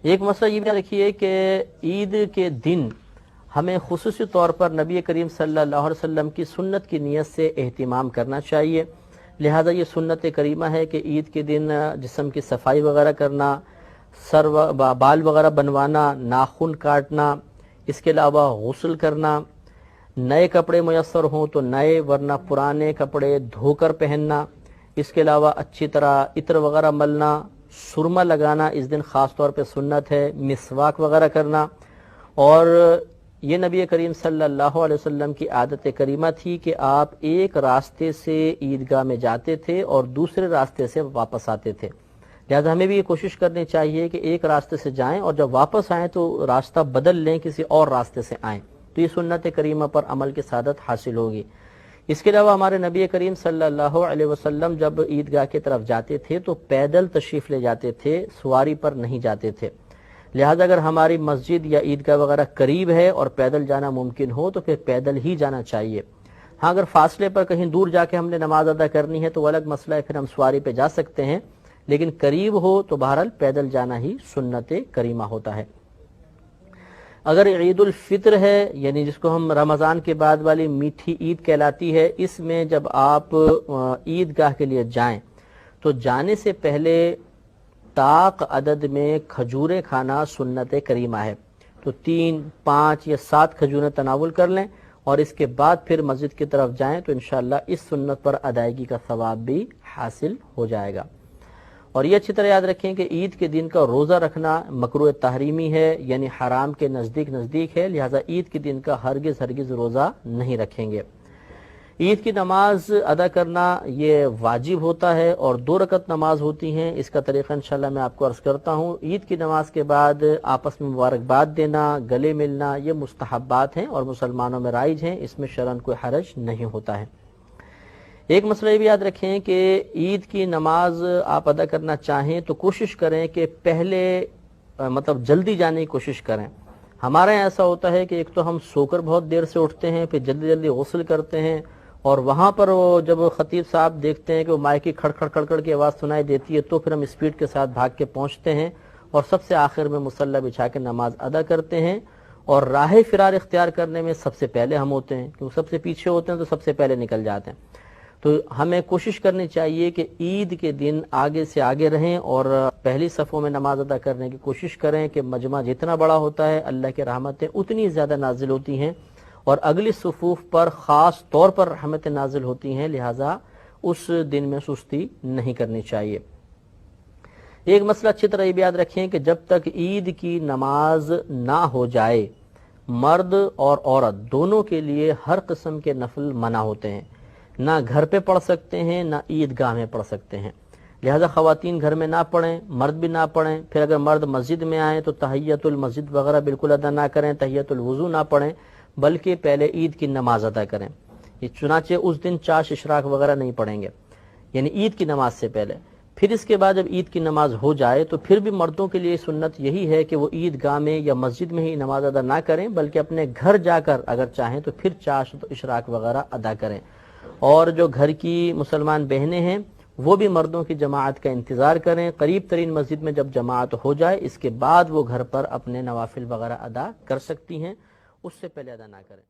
ایک مسئلہ یہ بھی رکھیے کہ عید کے دن ہمیں خصوصی طور پر نبی کریم صلی اللہ علیہ وسلم کی سنت کی نیت سے اہتمام کرنا چاہیے. لہذا یہ سنت کریمہ ہے کہ عید کے دن جسم کی صفائی وغیرہ کرنا، سر بال وغیرہ بنوانا، ناخن کاٹنا، اس کے علاوہ غسل کرنا، نئے کپڑے میسر ہوں تو نئے ورنہ پرانے کپڑے دھو کر پہننا، اس کے علاوہ اچھی طرح عطر وغیرہ ملنا، سرما لگانا اس دن خاص طور پہ سنت ہے، مسواک وغیرہ کرنا. اور یہ نبی کریم صلی اللہ علیہ وسلم کی عادت کریمہ تھی کہ آپ ایک راستے سے عیدگاہ میں جاتے تھے اور دوسرے راستے سے واپس آتے تھے. لہذا ہمیں بھی یہ کوشش کرنی چاہیے کہ ایک راستے سے جائیں اور جب واپس آئیں تو راستہ بدل لیں، کسی اور راستے سے آئیں، تو یہ سنت کریمہ پر عمل کی سعادت حاصل ہوگی. اس کے علاوہ ہمارے نبی کریم صلی اللہ علیہ وسلم جب عیدگاہ کی طرف جاتے تھے تو پیدل تشریف لے جاتے تھے، سواری پر نہیں جاتے تھے. لہذا اگر ہماری مسجد یا عیدگاہ وغیرہ قریب ہے اور پیدل جانا ممکن ہو تو پھر پیدل ہی جانا چاہیے. ہاں اگر فاصلے پر کہیں دور جا کے ہم نے نماز ادا کرنی ہے تو وہ الگ مسئلہ ہے، پھر ہم سواری پہ جا سکتے ہیں، لیکن قریب ہو تو بہرحال پیدل جانا ہی سنت کریمہ ہوتا ہے. اگر عید الفطر ہے، یعنی جس کو ہم رمضان کے بعد والی میٹھی عید کہلاتی ہے، اس میں جب آپ عیدگاہ کے لیے جائیں تو جانے سے پہلے طاق عدد میں کھجوریں کھانا سنت کریمہ ہے. تو 3، 5 یا 7 کھجوریں تناول کر لیں اور اس کے بعد پھر مسجد کی طرف جائیں تو انشاءاللہ اس سنت پر ادائیگی کا ثواب بھی حاصل ہو جائے گا. اور یہ اچھی طرح یاد رکھیں کہ عید کے دن کا روزہ رکھنا مکروہ تحریمی ہے، یعنی حرام کے نزدیک ہے. لہذا عید کے دن کا ہرگز روزہ نہیں رکھیں گے. عید کی نماز ادا کرنا یہ واجب ہوتا ہے اور 2 رکعت نماز ہوتی ہیں. اس کا طریقہ انشاءاللہ میں آپ کو عرض کرتا ہوں. عید کی نماز کے بعد آپس میں مبارکباد دینا، گلے ملنا، یہ مستحبات ہیں اور مسلمانوں میں رائج ہیں، اس میں شرعاً کوئی حرج نہیں ہوتا ہے. ایک مسئلہ یہ بھی یاد رکھیں کہ عید کی نماز آپ ادا کرنا چاہیں تو کوشش کریں کہ پہلے جلدی جانے کی کوشش کریں. ہمارے یہاں ایسا ہوتا ہے کہ ایک تو ہم سو کر بہت دیر سے اٹھتے ہیں، پھر جلدی غسل کرتے ہیں اور وہاں پر وہ جب خطیب صاحب دیکھتے ہیں کہ وہ مائک کی کھڑ کھڑ کی آواز سنائی دیتی ہے تو پھر ہم اسپیڈ کے ساتھ بھاگ کے پہنچتے ہیں اور سب سے آخر میں مصلی بچھا کے نماز ادا کرتے ہیں. اور راہ فرار اختیار کرنے میں سب سے پہلے ہم ہوتے ہیں، کیونکہ سب سے پیچھے ہوتے ہیں تو سب سے پہلے نکل جاتے ہیں. تو ہمیں کوشش کرنی چاہیے کہ عید کے دن آگے سے آگے رہیں اور پہلی صفوں میں نماز ادا کرنے کی کوشش کریں کہ مجمع جتنا بڑا ہوتا ہے اللہ کی رحمتیں اتنی زیادہ نازل ہوتی ہیں اور اگلی صفوف پر خاص طور پر رحمتیں نازل ہوتی ہیں. لہٰذا اس دن میں سستی نہیں کرنی چاہیے. ایک مسئلہ اچھی طرح یہ بھی یاد رکھیں کہ جب تک عید کی نماز نہ ہو جائے مرد اور عورت دونوں کے لیے ہر قسم کے نفل منع ہوتے ہیں. نہ گھر پہ پڑھ سکتے ہیں نہ عیدگاہ میں پڑھ سکتے ہیں. لہذا خواتین گھر میں نہ پڑھیں، مرد بھی نہ پڑھیں. پھر اگر مرد مسجد میں آئیں تو تحیت المسجد وغیرہ بالکل ادا نہ کریں، تحیت الوضو نہ پڑھیں، بلکہ پہلے عید کی نماز ادا کریں. چنانچہ اس دن چاش اشراق وغیرہ نہیں پڑھیں گے، یعنی عید کی نماز سے پہلے. پھر اس کے بعد جب عید کی نماز ہو جائے تو پھر بھی مردوں کے لیے سنت یہی ہے کہ وہ عیدگاہ میں یا مسجد میں ہی نماز ادا نہ کریں، بلکہ اپنے گھر جا کر اگر چاہیں تو پھر چاش اشراق وغیرہ ادا کریں. اور جو گھر کی مسلمان بہنیں ہیں وہ بھی مردوں کی جماعت کا انتظار کریں. قریب ترین مسجد میں جب جماعت ہو جائے اس کے بعد وہ گھر پر اپنے نوافل وغیرہ ادا کر سکتی ہیں، اس سے پہلے ادا نہ کریں.